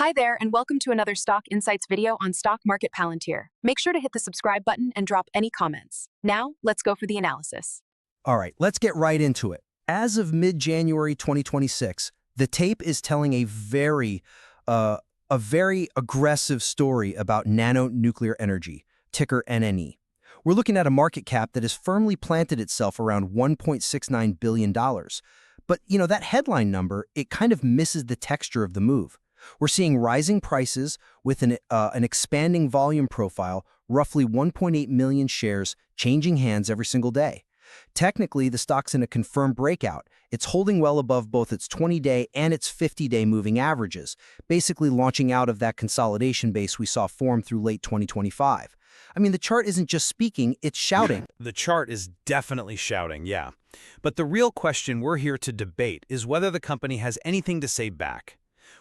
Hi there, and welcome to another Stock Insights video on Stock Market Palantir. Make sure to hit the subscribe button and drop any comments. Now, let's go for the analysis. All right, let's get right into it. As of mid-January 2026, the tape is telling a very aggressive story about nano-nuclear energy, ticker NNE. We're looking at a market cap that has firmly planted itself around $1.69 billion. But, that headline number, it kind of misses the texture of the move. We're seeing rising prices with an expanding volume profile, roughly 1.8 million shares changing hands every single day. Technically, the stock's in a confirmed breakout. It's holding well above both its 20-day and its 50-day moving averages, basically launching out of that consolidation base we saw form through late 2025. I mean, the chart isn't just speaking, it's shouting. The chart is definitely shouting, yeah. But the real question we're here to debate is whether the company has anything to say back.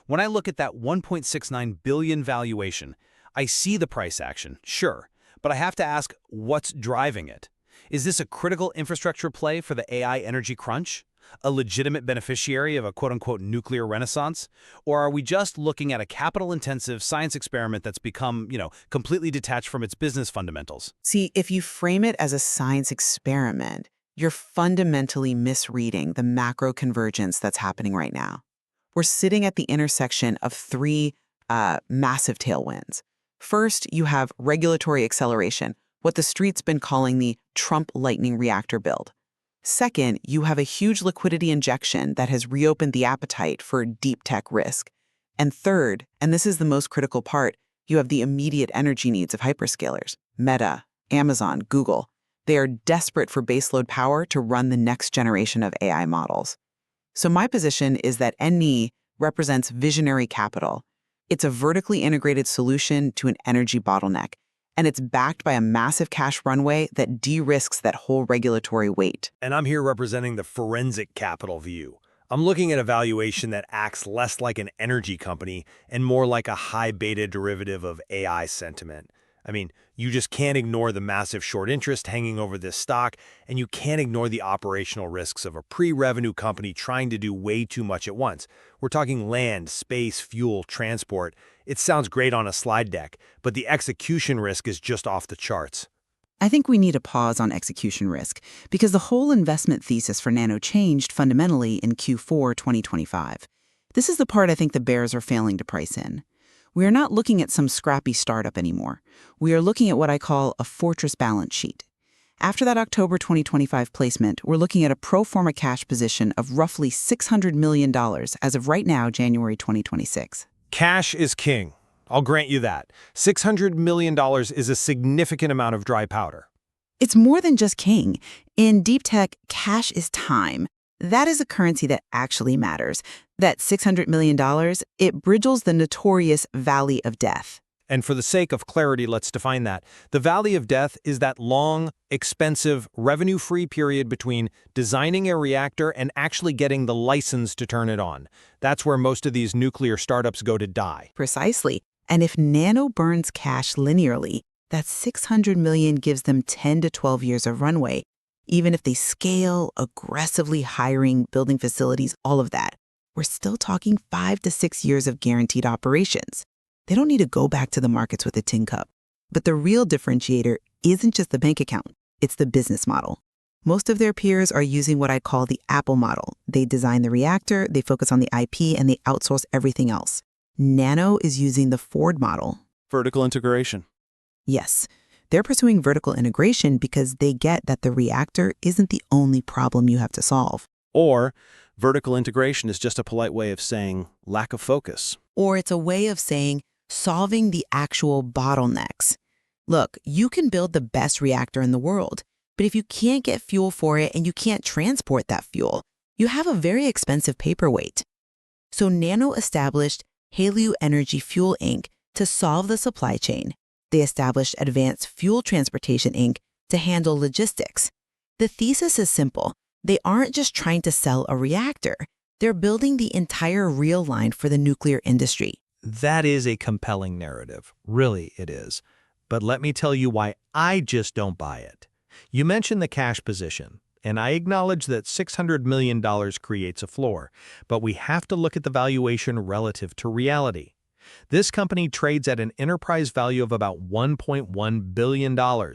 When I look at that $1.69 billion valuation, I see the price action, sure, but I have to ask, what's driving it? Is this a critical infrastructure play for the AI energy crunch? A legitimate beneficiary of a quote-unquote nuclear renaissance? Or are we just looking at a capital-intensive science experiment that's become, completely detached from its business fundamentals? See, if you frame it as a science experiment, you're fundamentally misreading the macro convergence that's happening right now. We're sitting at the intersection of three massive tailwinds. First, you have regulatory acceleration, what the street's been calling the Trump lightning reactor build. Second, you have a huge liquidity injection that has reopened the appetite for deep tech risk. And third, and this is the most critical part, you have the immediate energy needs of hyperscalers, Meta, Amazon, Google. They are desperate for baseload power to run the next generation of AI models. So my position is that NNE represents visionary capital. It's a vertically integrated solution to an energy bottleneck, and it's backed by a massive cash runway that de-risks that whole regulatory weight. And I'm here representing the forensic capital view. I'm looking at a valuation that acts less like an energy company and more like a high beta derivative of AI sentiment. I mean, you just can't ignore the massive short interest hanging over this stock, and you can't ignore the operational risks of a pre-revenue company trying to do way too much at once. We're talking land, space, fuel, transport. It sounds great on a slide deck, but the execution risk is just off the charts. I think we need a pause on execution risk because the whole investment thesis for Nano changed fundamentally in Q4 2025. This is the part I think the bears are failing to price in. We are not looking at some scrappy startup anymore. We are looking at what I call a fortress balance sheet. After that October 2025 placement, we're looking at a pro forma cash position of roughly $600 million as of right now, January 2026. Cash is king. I'll grant you that. $600 million is a significant amount of dry powder. It's more than just king. In deep tech, cash is time. That is a currency that actually matters. That $600 million, it bridges the notorious Valley of Death. And for the sake of clarity, let's define that. The Valley of Death is that long, expensive, revenue-free period between designing a reactor and actually getting the license to turn it on. That's where most of these nuclear startups go to die. Precisely. And if Nano burns cash linearly, that $600 million gives them 10 to 12 years of runway. Even if they scale, aggressively hiring, building facilities, all of that, we're still talking 5 to 6 years of guaranteed operations. They don't need to go back to the markets with a tin cup. But the real differentiator isn't just the bank account, it's the business model. Most of their peers are using what I call the Apple model. They design the reactor, they focus on the IP, and they outsource everything else. Nano is using the Ford model. Vertical integration. Yes. They're pursuing vertical integration because they get that the reactor isn't the only problem you have to solve. Or vertical integration is just a polite way of saying lack of focus. Or it's a way of saying solving the actual bottlenecks. Look, you can build the best reactor in the world, but if you can't get fuel for it and you can't transport that fuel, you have a very expensive paperweight. So Nano established Haleo Energy Fuel Inc. to solve the supply chain. They established Advanced Fuel Transportation Inc. to handle logistics. The thesis is simple. They aren't just trying to sell a reactor. They're building the entire reel line for the nuclear industry. That is a compelling narrative. Really, it is. But let me tell you why I just don't buy it. You mentioned the cash position, and I acknowledge that $600 million creates a floor, but we have to look at the valuation relative to reality. This company trades at an enterprise value of about $1.1 billion.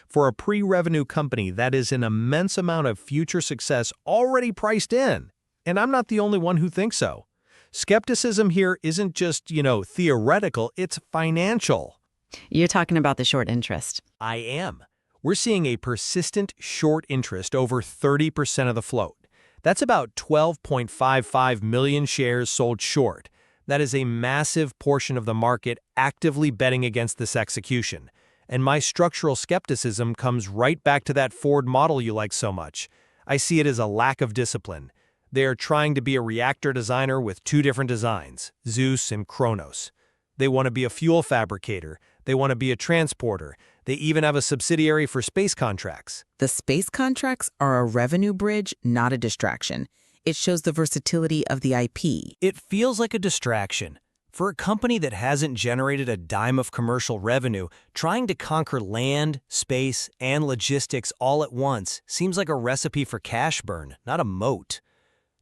For a pre-revenue company, that is an immense amount of future success already priced in. And I'm not the only one who thinks so. Skepticism here isn't just, theoretical, it's financial. You're talking about the short interest. I am. We're seeing a persistent short interest over 30% of the float. That's about 12.55 million shares sold short. That is a massive portion of the market actively betting against this execution. And my structural skepticism comes right back to that Ford model you like so much. I see it as a lack of discipline. They are trying to be a reactor designer with two different designs, Zeus and Kronos. They want to be a fuel fabricator. They want to be a transporter. They even have a subsidiary for space contracts. The space contracts are a revenue bridge, not a distraction. It shows the versatility of the IP. It feels like a distraction. For a company that hasn't generated a dime of commercial revenue, trying to conquer land, space, and logistics all at once seems like a recipe for cash burn, not a moat.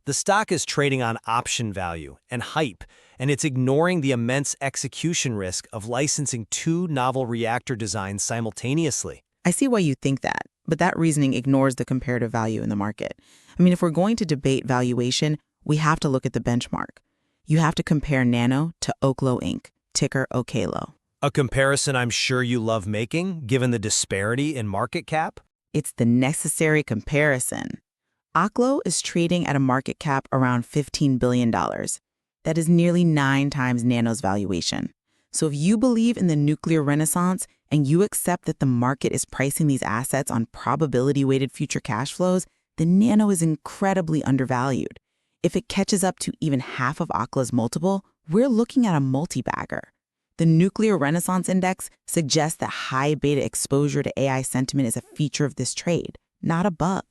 The stock is trading on option value and hype, and it's ignoring the immense execution risk of licensing two novel reactor designs simultaneously. I see why you think that, but that reasoning ignores the comparative value in the market. I mean, if we're going to debate valuation, we have to look at the benchmark. You have to compare Nano to Oklo Inc., ticker OKLO. A comparison I'm sure you love making, given the disparity in market cap? It's the necessary comparison. Oklo is trading at a market cap around $15 billion. That is nearly 9 times Nano's valuation. So if you believe in the nuclear renaissance and you accept that the market is pricing these assets on probability-weighted future cash flows, then Nano is incredibly undervalued. If it catches up to even half of Oklo's multiple, we're looking at a multi-bagger. The Nuclear Renaissance Index suggests that high beta exposure to AI sentiment is a feature of this trade, not a bug.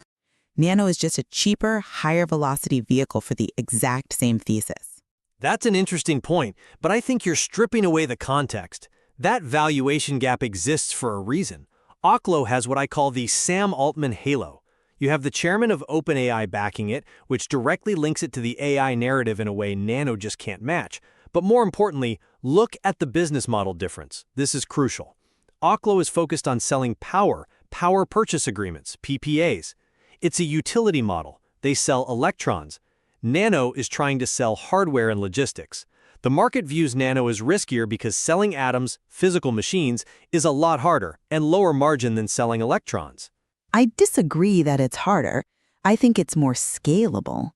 Nano is just a cheaper, higher velocity vehicle for the exact same thesis. That's an interesting point, but I think you're stripping away the context. That valuation gap exists for a reason. Oklo has what I call the Sam Altman halo. You have the chairman of OpenAI backing it, which directly links it to the AI narrative in a way Nano just can't match. But more importantly, look at the business model difference. This is crucial. Oklo is focused on selling power purchase agreements, PPAs. It's a utility model. They sell electrons. Nano is trying to sell hardware and logistics. The market views Nano as riskier because selling atoms, physical machines, is a lot harder and lower margin than selling electrons. I disagree that it's harder. I think it's more scalable.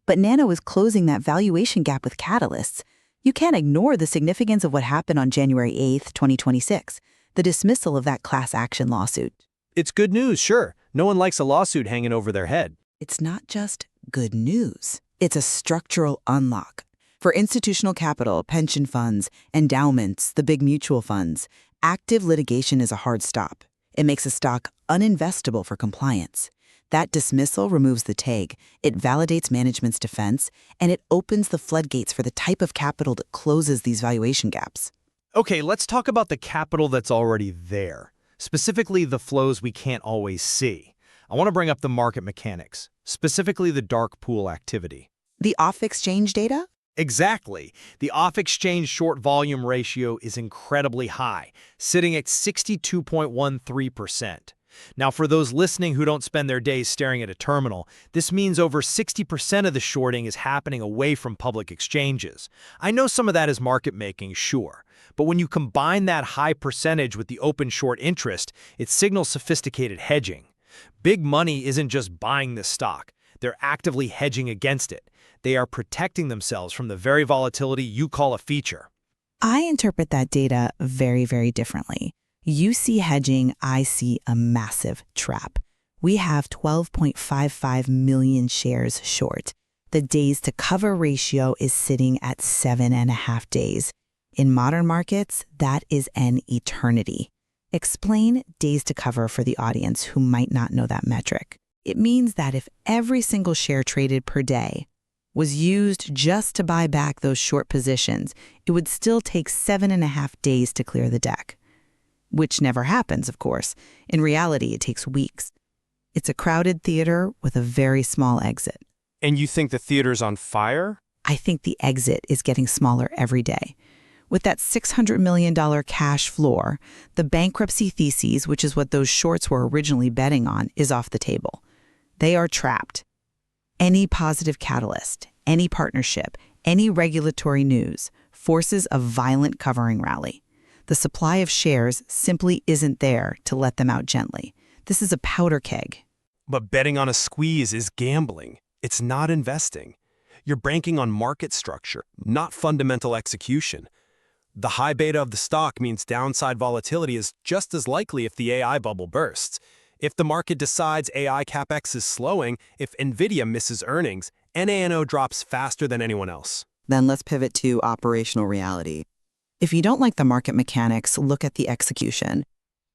But Nano is closing that valuation gap with catalysts. You can't ignore the significance of what happened on January 8th, 2026, the dismissal of that class action lawsuit. It's good news, sure. No one likes a lawsuit hanging over their head. It's not just good news. It's a structural unlock. For institutional capital, pension funds, endowments, the big mutual funds, active litigation is a hard stop. It makes a stock uninvestable for compliance. That dismissal removes the tag, it validates management's defense, and it opens the floodgates for the type of capital that closes these valuation gaps. Okay, let's talk about the capital that's already there, specifically the flows we can't always see. I want to bring up the market mechanics, specifically the dark pool activity. The off-exchange data? Exactly. The off-exchange short volume ratio is incredibly high, sitting at 62.13%. Now, for those listening who don't spend their days staring at a terminal, this means over 60% of the shorting is happening away from public exchanges. I know some of that is market making, sure, but when you combine that high percentage with the open short interest, it signals sophisticated hedging. Big money isn't just buying this stock. They're actively hedging against it. They are protecting themselves from the very volatility you call a feature. I interpret that data very, very differently. You see hedging, I see a massive trap. We have 12.55 million shares short. The days to cover ratio is sitting at 7.5 days. In modern markets, that is an eternity. Explain days to cover for the audience who might not know that metric. It means that if every single share traded per day was used just to buy back those short positions, it would still take 7.5 days to clear the deck. Which never happens, of course. In reality, it takes weeks. It's a crowded theater with a very small exit. And you think the theater's on fire? I think the exit is getting smaller every day. With that $600 million cash floor, the bankruptcy theses, which is what those shorts were originally betting on, is off the table. They are trapped. Any positive catalyst, any partnership, any regulatory news forces a violent covering rally. The supply of shares simply isn't there to let them out gently. This is a powder keg. But betting on a squeeze is gambling. It's not investing. You're banking on market structure, not fundamental execution. The high beta of the stock means downside volatility is just as likely if the AI bubble bursts. If the market decides AI capex is slowing, if NVIDIA misses earnings, NANO drops faster than anyone else. Then let's pivot to operational reality. If you don't like the market mechanics, look at the execution.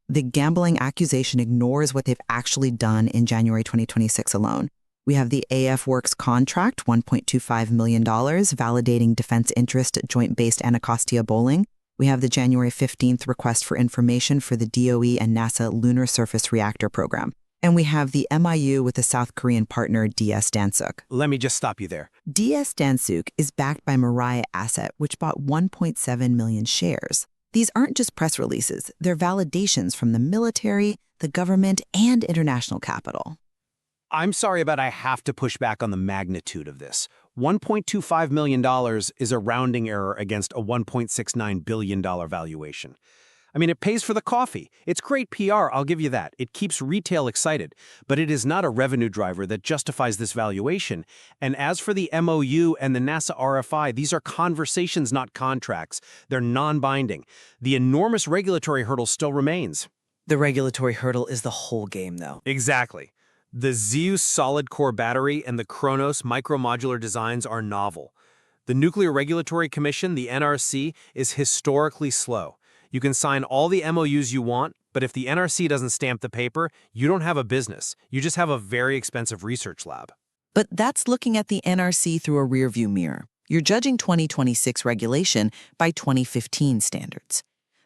The gambling accusation ignores what they've actually done in January 2026 alone. We have the AF Works contract, $1.25 million, validating defense interest at joint-based Anacostia Bowling. We have the January 15th request for information for the DOE and NASA Lunar Surface Reactor program. And we have the MIU with the South Korean partner DS Dansuk. Let me just stop you there. DS Dansuk is backed by Mariah Asset, which bought 1.7 million shares. These aren't just press releases, they're validations from the military, the government, and international capital. I'm sorry, but I have to push back on the magnitude of this. $1.25 million is a rounding error against a $1.69 billion valuation. I mean, it pays for the coffee. It's great PR, I'll give you that. It keeps retail excited, but it is not a revenue driver that justifies this valuation. And as for the MOU and the NASA RFI, these are conversations, not contracts. They're non-binding. The enormous regulatory hurdle still remains. The regulatory hurdle is the whole game, though. Exactly. The Zeus solid-core battery and the Kronos micromodular designs are novel. The Nuclear Regulatory Commission, the NRC, is historically slow. You can sign all the MOUs you want, but if the NRC doesn't stamp the paper, you don't have a business. You just have a very expensive research lab. But that's looking at the NRC through a rearview mirror. You're judging 2026 regulation by 2015 standards.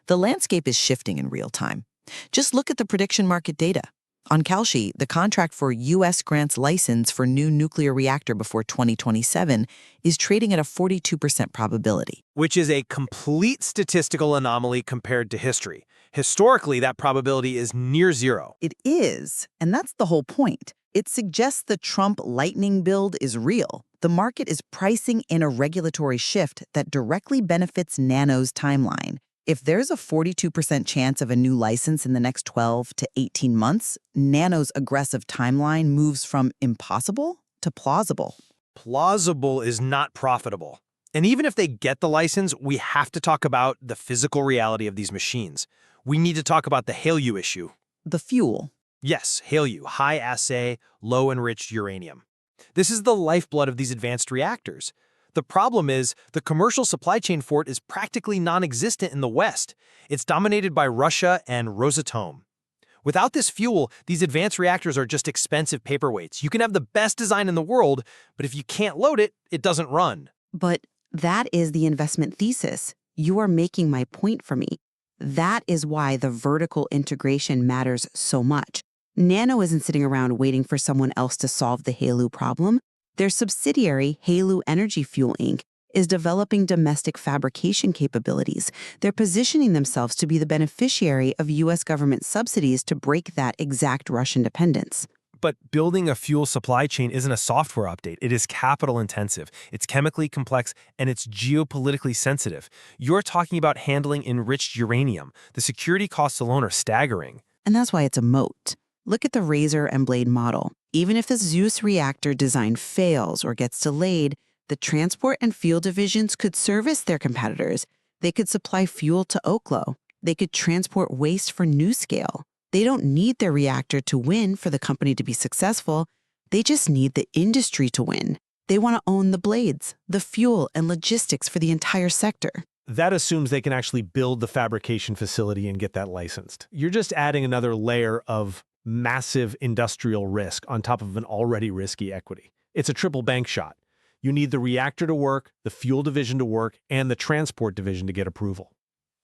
The landscape is shifting in real time. Just look at the prediction market data. On Kalshi, the contract for U.S. grants license for new nuclear reactor before 2027 is trading at a 42% probability. Which is a complete statistical anomaly compared to history. Historically, that probability is near zero. It is, and that's the whole point. It suggests the Trump lightning build is real. The market is pricing in a regulatory shift that directly benefits Nano's timeline. If there's a 42% chance of a new license in the next 12 to 18 months, Nano's aggressive timeline moves from impossible to plausible. Plausible is not profitable. And even if they get the license, we have to talk about the physical reality of these machines. We need to talk about the HALEU issue. The fuel. Yes, HALEU, high-assay, low-enriched uranium. This is the lifeblood of these advanced reactors. The problem is, the commercial supply chain for it is practically non-existent in the West. It's dominated by Russia and Rosatom. Without this fuel, these advanced reactors are just expensive paperweights. You can have the best design in the world, but if you can't load it, it doesn't run. But that is the investment thesis. You are making my point for me. That is why the vertical integration matters so much. Nano isn't sitting around waiting for someone else to solve the HALEU problem. Their subsidiary, HALEU Energy Fuel Inc., is developing domestic fabrication capabilities. They're positioning themselves to be the beneficiary of U.S. government subsidies to break that exact Russian dependence. But building a fuel supply chain isn't a software update. It is capital intensive, it's chemically complex, and it's geopolitically sensitive. You're talking about handling enriched uranium. The security costs alone are staggering. And that's why it's a moat. Look at the razor and blade model. Even if the Zeus reactor design fails or gets delayed, the transport and fuel divisions could service their competitors. They could supply fuel to Oklo. They could transport waste for NuScale. They don't need their reactor to win for the company to be successful. They just need the industry to win. They want to own the blades, the fuel, and logistics for the entire sector. That assumes they can actually build the fabrication facility and get that licensed. You're just adding another layer of massive industrial risk on top of an already risky equity. It's a triple bank shot. You need the reactor to work, the fuel division to work, and the transport division to get approval.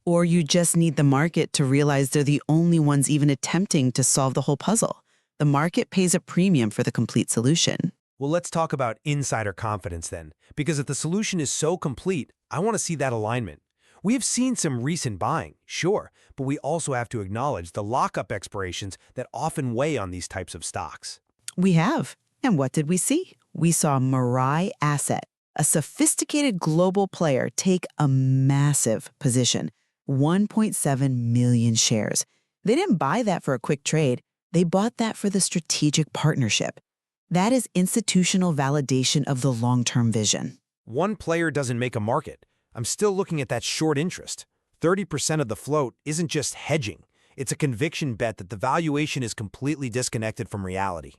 Or you just need the market to realize they're the only ones even attempting to solve the whole puzzle. The market pays a premium for the complete solution. Well, let's talk about insider confidence then, because if the solution is so complete, I want to see that alignment. We have seen some recent buying, sure, but we also have to acknowledge the lockup expirations that often weigh on these types of stocks. We have. And what did we see? We saw Mirai Asset, a sophisticated global player, take a massive position, 1.7 million shares. They didn't buy that for a quick trade. They bought that for the strategic partnership. That is institutional validation of the long-term vision. One player doesn't make a market. I'm still looking at that short interest. 30% of the float isn't just hedging. It's a conviction bet that the valuation is completely disconnected from reality.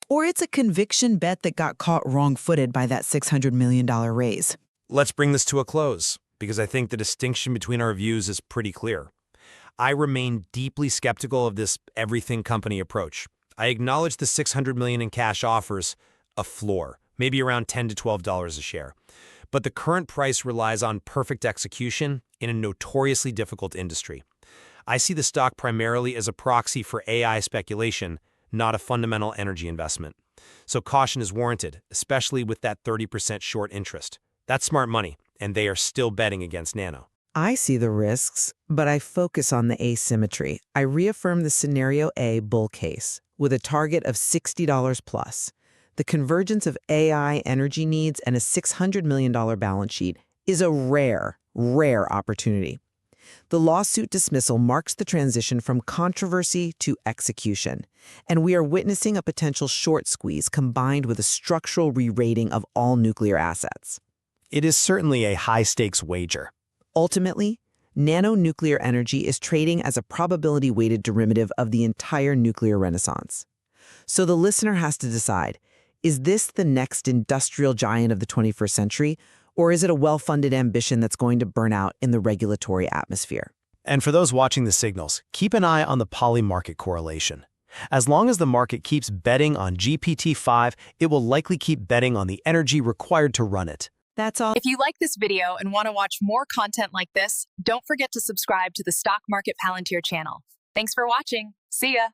Or it's a conviction bet that got caught wrong-footed by that $600 million raise. Let's bring this to a close, because I think the distinction between our views is pretty clear. I remain deeply skeptical of this everything company approach. I acknowledge the $600 million in cash offers a floor, maybe around $10 to $12 a share. But the current price relies on perfect execution in a notoriously difficult industry. I see the stock primarily as a proxy for AI speculation, not a fundamental energy investment. So caution is warranted, especially with that 30% short interest. That's smart money, and they are still betting against Nano. I see the risks, but I focus on the asymmetry. I reaffirm the scenario A bull case with a target of $60 plus. The convergence of AI energy needs and a $600 million balance sheet is a rare opportunity. The lawsuit dismissal marks the transition from controversy to execution, and we are witnessing a potential short squeeze combined with a structural re-rating of all nuclear assets. It is certainly a high-stakes wager. Ultimately, Nano nuclear energy is trading as a probability-weighted derivative of the entire nuclear renaissance. So the listener has to decide, is this the next industrial giant of the 21st century, or is it a well-funded ambition that's going to burn out in the regulatory atmosphere? And for those watching the signals, keep an eye on the poly market correlation. As long as the market keeps betting on GPT-5, it will likely keep betting on the energy required to run it. That's all. If you like this video and want to watch more content like this, don't forget to subscribe to the Stock Market Palantir channel. Thanks for watching. See ya.